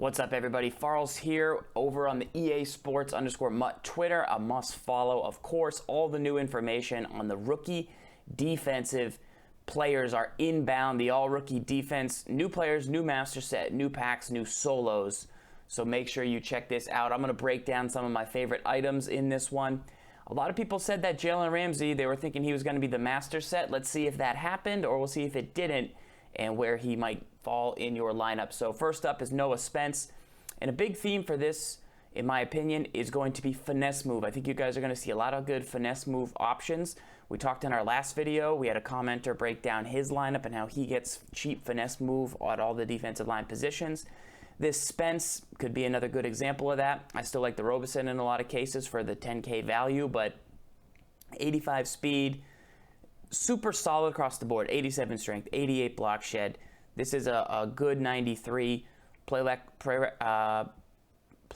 What's up, everybody? Farls here over on the EA Sports _Mutt Twitter. A must follow, of course. All the new information on the rookie defensive players are inbound. The all-rookie defense, new players, new master set, new packs, new solos. So make sure you check this out. I'm going to break down some of my favorite items in this one. A lot of people said that Jalen Ramsey, they were thinking he was going to be the master set. Let's see if that happened, or we'll see if it didn't, and where he might fall in your lineup. So first up is Noah Spence. And a big theme for this, in my opinion, is going to be finesse move. I think you guys are going to see a lot of good finesse move options. We talked in our last video. We had a commenter break down his lineup and how he gets cheap finesse move at all the defensive line positions. This Spence could be another good example of that. I still like the Robeson in a lot of cases for the 10K value, but 85 speed, super solid across the board. 87 strength, 88 block shed. This is a good 93. Play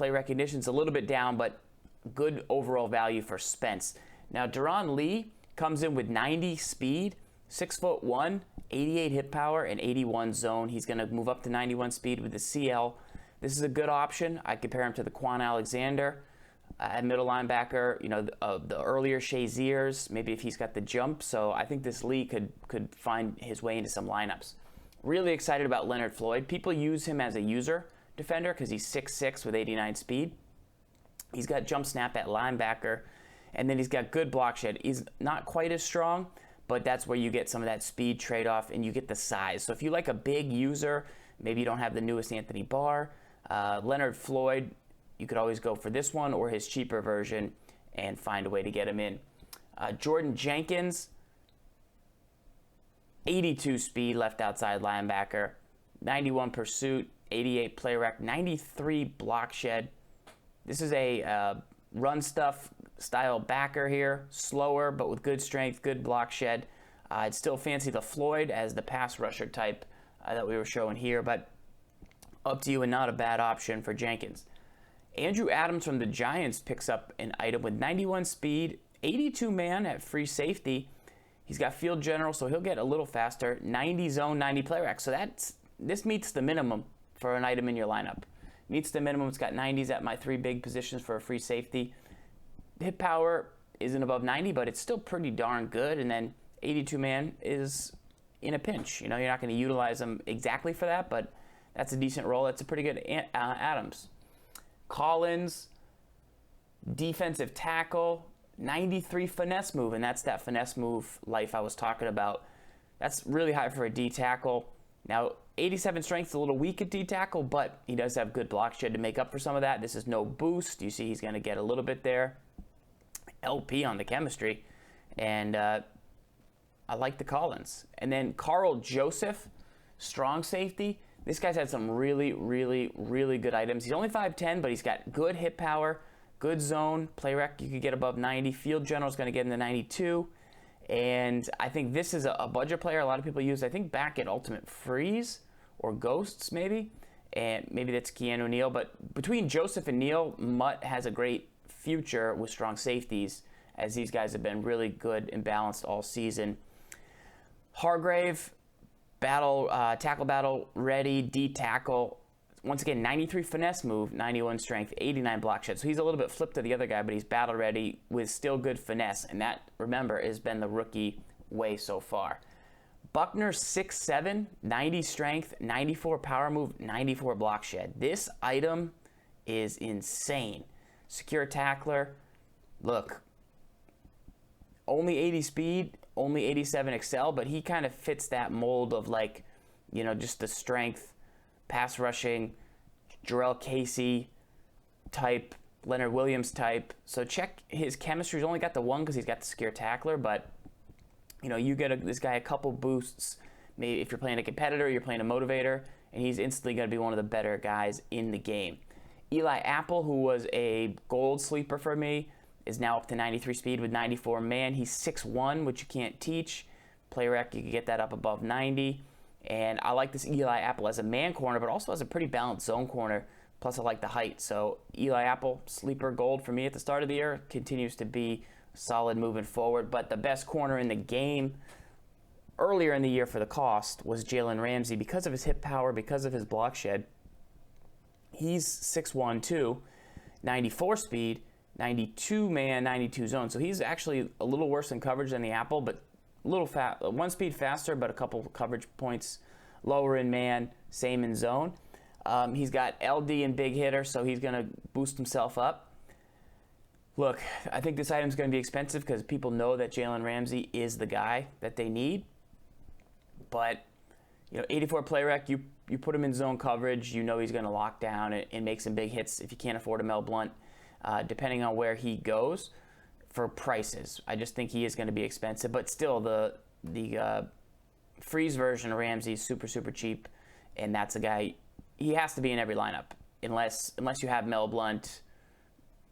recognition's a little bit down, but good overall value for Spence. Now, Doron Lee comes in with 90 speed, 6'1", 88 hit power, and 81 zone. He's going to move up to 91 speed with the CL. This is a good option. I compare him to the Quan Alexander at middle linebacker, you know, the earlier Shaziers, maybe if he's got the jump. So I think this Lee could find his way into some lineups. Really excited about Leonard Floyd. People use him as a user defender because he's 6'6" with 89 speed. He's got jump snap at linebacker, and then he's got good block shed. He's not quite as strong, but that's where you get some of that speed trade-off and you get the size. So if you like a big user, maybe you don't have the newest Anthony Barr, Leonard Floyd, you could always go for this one or his cheaper version and find a way to get him in. Jordan Jenkins, 82 speed left outside linebacker, 91 pursuit, 88 play rec, 93 block shed. This is a run stuff style backer here, slower but with good strength, good block shed. I'd still fancy the Floyd as the pass rusher type that we were showing here, but up to you, and not a bad option for Jenkins. Andrew Adams from the Giants picks up an item with 91 speed, 82 man at free safety. He's got field general, so he'll get a little faster. 90 zone, 90 play rack. So this meets the minimum for an item in your lineup. Meets the minimum. It's got 90s at my three big positions for a free safety. Hit power isn't above 90, but it's still pretty darn good. And then 82 man is in a pinch. You know, you're not going to utilize them exactly for that, but that's a decent role. That's a pretty good Adams. Collins, defensive tackle, 93 finesse move, and that's that finesse move life I was talking about. That's really high for a D tackle. Now, 87 strength is a little weak at D tackle, but he does have good block shed to make up for some of that. This is no boost. You see he's going to get a little bit there. LP on the chemistry, and I like the Collins. And then Carl Joseph, strong safety. This guy's had some really good items. He's only 5'10", but he's got good hit power, good zone, play rec, you could get above 90. Field general's going to get in the 92. And I think this is a budget player a lot of people use, I think, back at Ultimate Freeze or Ghosts maybe. And maybe that's Keanu Neal. But between Joseph and Neal, Mutt has a great future with strong safeties, as these guys have been really good and balanced all season. Hargrave, tackle battle ready, D tackle. Once again, 93 finesse move, 91 strength, 89 block shed. So he's a little bit flipped to the other guy, but he's battle ready with still good finesse. And that, remember, has been the rookie way so far. Buckner, 6'7", 90 strength, 94 power move, 94 block shed. This item is insane. Secure tackler. Look, only 80 speed, only 87 excel, but he kind of fits that mold of, like, you know, just the strength, pass rushing, Jarrell Casey type, Leonard Williams type. So check his chemistry. He's only got the one because he's got the secure tackler, but you know, you get this guy a couple boosts. Maybe if you're playing a competitor, you're playing a motivator, and he's instantly going to be one of the better guys in the game. Eli Apple, who was a gold sleeper for me, is now up to 93 speed with 94 man. He's 6'1", which you can't teach. Play rec, you can get that up above 90. And I like this Eli Apple as a man corner, but also as a pretty balanced zone corner. Plus, I like the height. So Eli Apple, sleeper gold for me at the start of the year, continues to be solid moving forward. But the best corner in the game earlier in the year for the cost was Jalen Ramsey because of his hip power, because of his block shed. He's 6'1", too, 94 speed, 92 man, 92 zone. So he's actually a little worse in coverage than the Apple, but a little one speed faster, but a couple coverage points lower in man, same in zone. He's got LD and big hitter, so he's going to boost himself up. Look, I think this item's going to be expensive because people know that Jalen Ramsey is the guy that they need. But, 84 play rec, you put him in zone coverage, you know he's going to lock down and make some big hits if you can't afford a Mel Blount, depending on where he goes for prices. I just think he is going to be expensive. But still, the freeze version of Ramsey is super, super cheap, and that's a guy, he has to be in every lineup unless you have Mel Blount,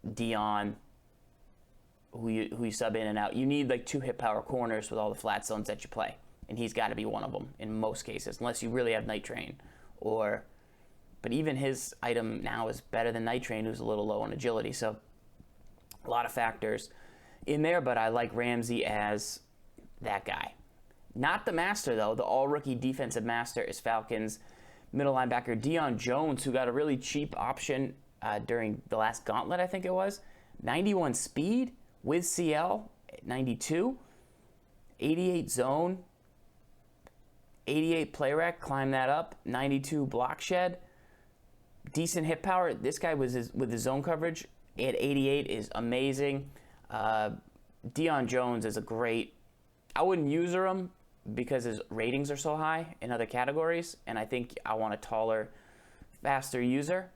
Deion, who you sub in and out. You need like 2 hit power corners with all the flat zones that you play, and he's got to be one of them in most cases, unless you really have Night Train. But even his item now is better than Night Train, who's a little low on agility. So a lot of factors in there, but I like Ramsey as that guy. Not the master, though. The all-rookie defensive master is Falcons middle linebacker Deion Jones, who got a really cheap option during the last gauntlet, I think it was. 91 speed with CL, 92. 88 zone, 88 play rec, climb that up. 92 block shed. Decent hit power. This guy with his zone coverage at 88 is amazing. Deion Jones is a great, I wouldn't user him because his ratings are so high in other categories, and I think I want a taller, faster user,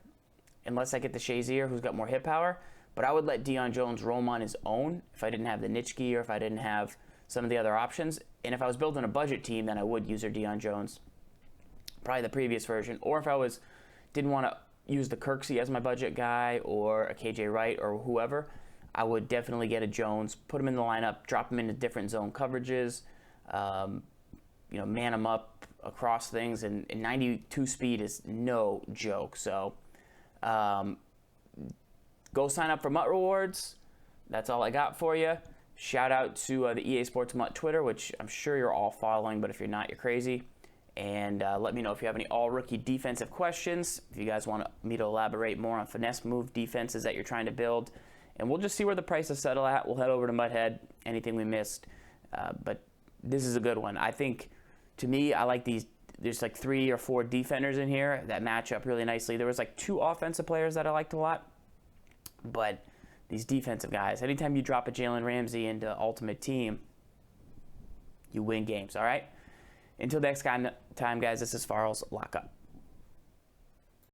unless I get the Shazier, who's got more hit power. But I would let Deion Jones roam on his own if I didn't have the Nitschke or if I didn't have some of the other options. And if I was building a budget team, then I would user Deion Jones, probably the previous version. Or if I didn't want to use the Kirksey as my budget guy or a KJ Wright or whoever, I would definitely get a Jones, put him in the lineup, drop him into different zone coverages, man him up across things, and 92 speed is no joke. So go sign up for Mutt Rewards. That's all I got for you. Shout out to the EA Sports Mutt Twitter, which I'm sure you're all following, but if you're not, you're crazy. And let me know if you have any all-rookie defensive questions, if you guys want me to elaborate more on finesse move defenses that you're trying to build. And we'll just see where the prices settle at. We'll head over to Mudhead, anything we missed. But this is a good one. I think, to me, I like these. There's like 3 or 4 defenders in here that match up really nicely. There was like 2 offensive players that I liked a lot. But these defensive guys, anytime you drop a Jalen Ramsey into Ultimate Team, you win games, all right? Until next time, guys, this is ZFarls. Lock up.